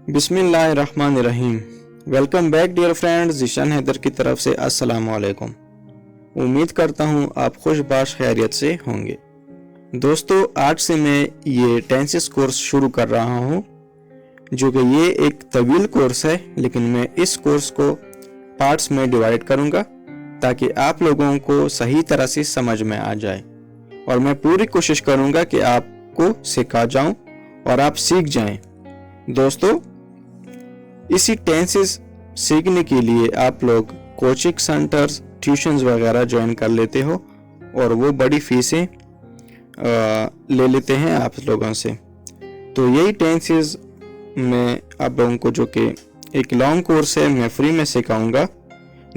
बिस्मिल्लाहिर्रहमानिर्रहीम। Welcome back dear friends, Zeeshan Haider की तरफ से अस्सलाम वालेकुम। उम्मीद करता हूँ आप खुशबाश खैरियत से होंगे। दोस्तों, आज से मैं ये टेंसेस कोर्स शुरू कर रहा हूँ, जो कि ये एक तवील कोर्स है, लेकिन मैं इस कोर्स को पार्ट्स में डिवाइड करूँगा ताकि आप लोगों को सही तरह से समझ में आ जाए, और मैं पूरी कोशिश करूँगा कि आपको सिखा जाऊँ और आप सीख जाएं। दोस्तों, इसी टेंसेस सीखने के लिए आप लोग कोचिंग सेंटर्स, ट्यूशन्स वगैरह ज्वाइन कर लेते हो और वो बड़ी फीसें ले लेते हैं आप लोगों से। तो यही टेंसेस मैं आप लोगों को, जो कि एक लॉन्ग कोर्स है, मैं फ्री में सिखाऊंगा।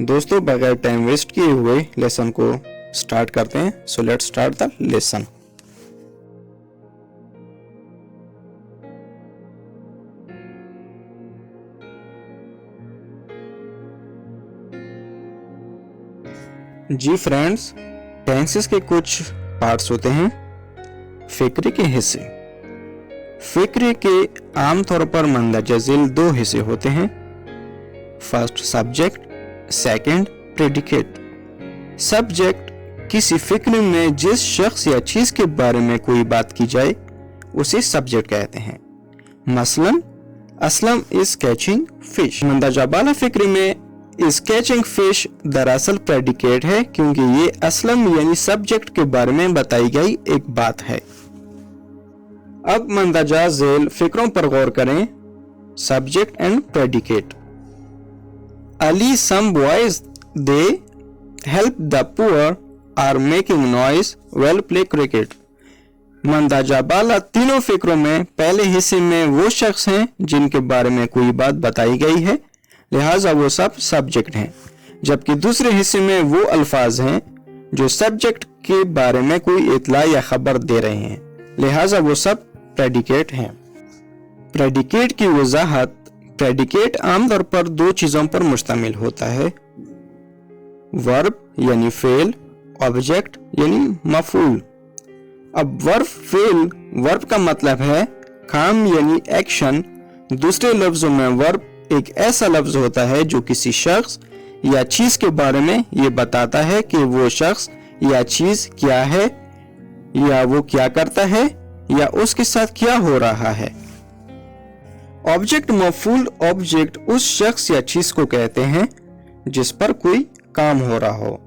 दोस्तों, बगैर टाइम वेस्ट किए हुए लेसन को स्टार्ट करते हैं। So let's start the lesson. जी फ्रेंड्स, टेंसेस के कुछ पार्ट्स होते हैं। फिक्रे के हिस्से। फिक्रे के आमतौर पर मंदरजा झेल दो हिस्से होते हैं। First subject, second predicate. Subject किसी फिक्रे में जिस शख्स या चीज के बारे में कोई बात की जाए उसे सब्जेक्ट कहते हैं। मसलन, असलम इज कैचिंग फिश। मंदरजा बाला फिक्रे में इस कैचिंग फिश दरअसल प्रेडिकेट है, क्योंकि ये असलम यानी सब्जेक्ट के बारे में बताई गई एक बात है। अब मंदरजा झेल फिक्रों पर गौर करें। Subject and predicate. Ali some boys they help the poor are making noise well play cricket. मंदरजा बाला तीनों फिक्रों में पहले हिस्से में वो शख्स हैं जिनके बारे में कोई बात बताई गई है, लिहाजा वो सब सब्जेक्ट हैं, जबकि दूसरे हिस्से में वो अल्फाज हैं जो सब्जेक्ट के बारे में कोई इतला या खबर दे रहे हैं, लिहाजा वो सब प्रेडिकेट हैं। प्रेडिकेट की वजाहत। प्रेडिकेट आमतौर पर दो चीजों पर मुश्तमिल होता है। वर्ब यानी फेल, ऑब्जेक्ट यानी मफूल। अब वर्ब फेल, वर्ब का मतलब है काम यानी एक्शन। दूसरे लफ्जों में वर्ब एक ऐसा लफ्ज होता है जो किसी शख्स या चीज के बारे में ये बताता है कि वो शख्स या चीज क्या है, या वो क्या करता है, या उसके साथ क्या हो रहा है। ऑब्जेक्ट मफूल। ऑब्जेक्ट उस शख्स या चीज को कहते हैं जिस पर कोई काम हो रहा हो।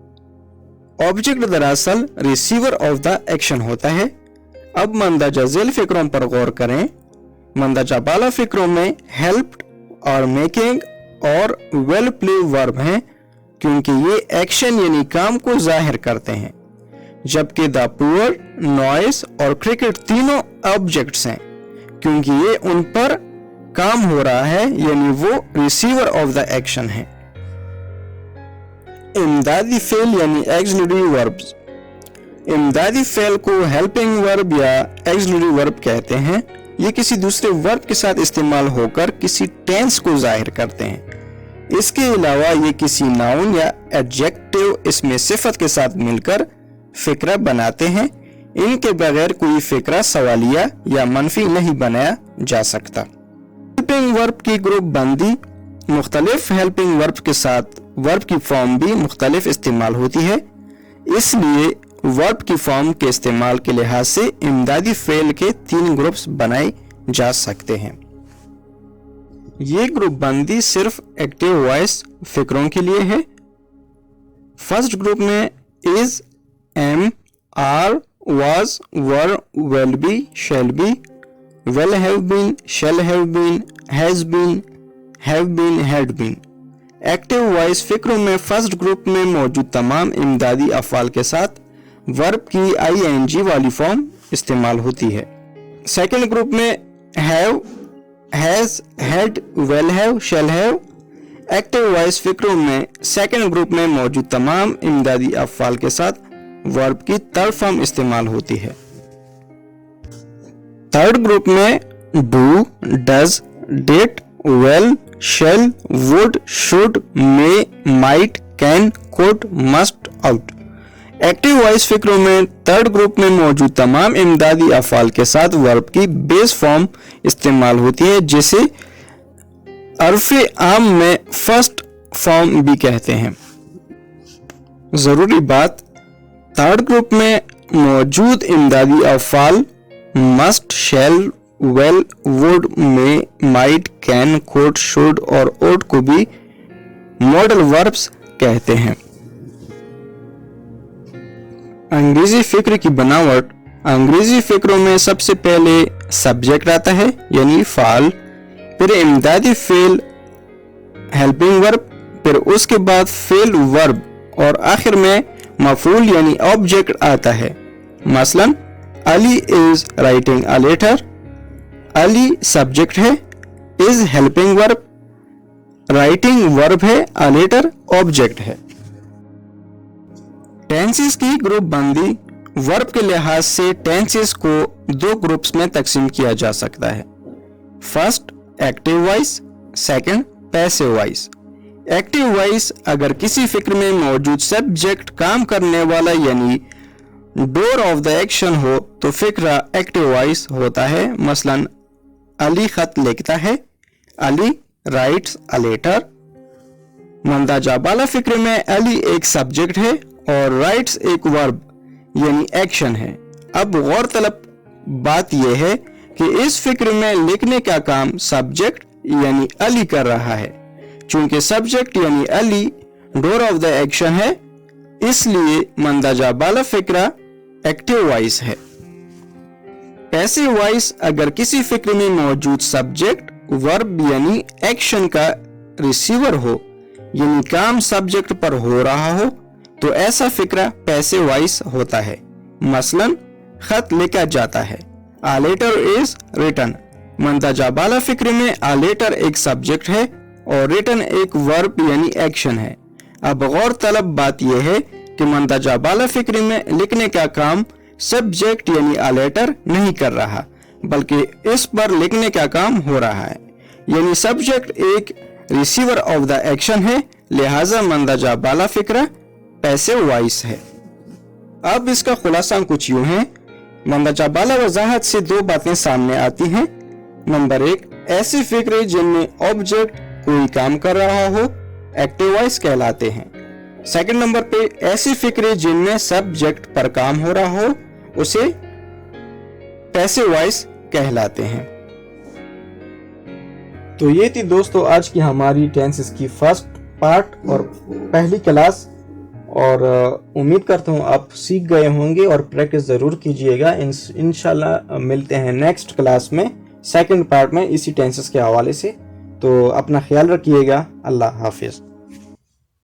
ऑब्जेक्ट दरअसल रिसीवर ऑफ द एक्शन होता है। अब मंदरजा झेल फिक्रों पर गौर करें। मंदरजा बाला फिक्रों में हेल्प और मेकिंग और वेल प्ले वर्ब हैं, क्योंकि ये एक्शन यानी काम को जाहिर करते हैं, जबकि द पुअर, नॉइस और क्रिकेट तीनों ऑब्जेक्ट्स हैं, क्योंकि ये उन पर काम हो रहा है, यानी वो रिसीवर ऑफ द एक्शन है। इमदादी फेल यानी एक्सिलरी वर्ब्स। इमदादी फेल को हेल्पिंग वर्ब या एक्सिलरी वर्ब कहते हैं। ये किसी दूसरे वर्ब के साथ इस्तेमाल होकर किसी टेंस को जाहिर करते हैं। इसके अलावा ये किसी नाउन या एडजेक्टिव, इसमें सिफत के साथ मिलकर फिक्रा बनाते हैं। इनके बगैर कोई फिक्रा सवालिया या मनफी नहीं बनाया जा सकता। हेल्पिंग वर्ब की ग्रुप बंदी। मुख्तलिफ हेल्पिंग वर्ब के साथ वर्ब की फॉर्म भी मुख्तलिफ इस्तेमाल होती है, इसलिए वर्ब की फॉर्म के इस्तेमाल के लिहाज से इमदादी फेल के 3 ग्रुप्स बनाए जा सकते हैं। ये ग्रुप बंदी सिर्फ एक्टिव वॉइस फिक्रों के लिए है। फर्स्ट ग्रुप में is, am, are, was, were, will be, shall be, will have been, shall have been, has been, have been, had been. Active voice फिक्रों में फर्स्ट ग्रुप में मौजूद तमाम इमदादी अफ़आल के साथ वर्ब की ING वाली फॉर्म इस्तेमाल होती है। सेकंड ग्रुप में have, has, had, will have, shall have. Active voice फिक्रों में सेकंड ग्रुप में मौजूद तमाम इमदादी अफ़आल के साथ वर्ब की थर्ड फॉर्म इस्तेमाल होती है। थर्ड ग्रुप में do, does, did, will, shall, would, should, may, might, can, could, must, ought. Active voice फिक्रों में थर्ड ग्रुप में मौजूद तमाम इमदादी अफ़आल के साथ वर्ब की बेस फॉर्म इस्तेमाल होती है, जैसे عرف عام میں فرسٹ فارم بھی کہتے ہیں۔ ضروری بات، تھرڈ گروپ میں موجود امدادی افعال مسٹ، شیل، ویل، ووڈ میں مائٹ، کین، کوڈ، شوڈ اور اوٹ کو بھی ماڈل وربس کہتے ہیں۔ انگریزی فکر کی بناوٹ، انگریزی فکروں میں سب سے پہلے سبجیکٹ آتا ہے یعنی فعل، پھر امدادی فعل ہیلپنگ ورب، پھر اس کے بعد فعل ورب اور آخر میں مفعول یعنی آبجیکٹ آتا ہے۔ مثلا Ali is writing a letter, Ali subject ہے، is helping verb, writing verb ہے، اے لیٹر آبجیکٹ ہے۔ ٹینسز کی گروپ بندی، ورب کے لحاظ سے ٹینسز کو دو گروپس میں تقسیم کیا جا سکتا ہے۔ First active voice, second passive voice. Active voice اگر کسی فکر میں موجود سبجیکٹ کام کرنے والا یعنی ڈور آف دا ایکشن ہو تو فکرہ ایکٹیو وائس ہوتا ہے۔ مثلا علی خط لکھتا ہے، علی رائٹس اے لیٹر۔ مندرجہ بالا فکر میں علی ایک سبجیکٹ ہے اور رائٹس ایک ورب یعنی ایکشن ہے۔ اب غور طلب بات یہ ہے کہ اس فکر میں لکھنے کا کام سبجیکٹ یعنی علی کر رہا ہے۔ چونکہ سبجیکٹ یعنی علی ڈور آف دا ایکشن ہے، اس لیے مندرجہ بالا فکرہ ایکٹیو وائس ہے۔ پیسو وائس اگر کسی فکر میں موجود سبجیکٹ ورب یعنی ایکشن کا ریسیور ہو یعنی کام سبجیکٹ پر ہو رہا ہو تو ایسا فکرہ پیسو وائس ہوتا ہے۔ مثلا خط لکھا جاتا ہے، A letter is written۔ مندرجہ بالا فکر میں A letter ایک سبجیکٹ ہے اور written ایک ورب یعنی ایکشن ہے۔ اب غور طلب بات یہ ہے کہ مندرجہ بالا فکر میں لکھنے کا کام سبجیکٹ یعنی A letter نہیں کر رہا بلکہ اس پر لکھنے کا کام ہو رہا ہے، یعنی سبجیکٹ ایک ریسیور آف دا ایکشن ہے، لہٰذا مندرجہ بالا فکرہ پیسو وائس ہے۔ اب اس کا خلاصہ کچھ یوں ہے، مندرجہ بالا وضاحت سے دو باتیں سامنے آتی ہیں۔ نمبر ایک، ایسی فکریں جن میں آبجیکٹ کوئی کام کر رہا ہو ایکٹیو وائس کہلاتے ہیں۔ سیکنڈ نمبر پہ ایسی فکریں جن میں سبجیکٹ پر کام ہو رہا ہو اسے پیسو وائس کہلاتے ہیں۔ تو یہ تھی دوستو آج کی ہماری ٹینسز کی فرسٹ پارٹ اور پہلی کلاس، اور امید کرتا ہوں آپ سیکھ گئے ہوں گے اور پریکٹس ضرور کیجئے گا۔ انشاءاللہ ملتے ہیں نیکسٹ کلاس میں سیکنڈ پارٹ میں اسی ٹینسز کے حوالے سے۔ تو اپنا خیال رکھیے گا۔ اللہ حافظ۔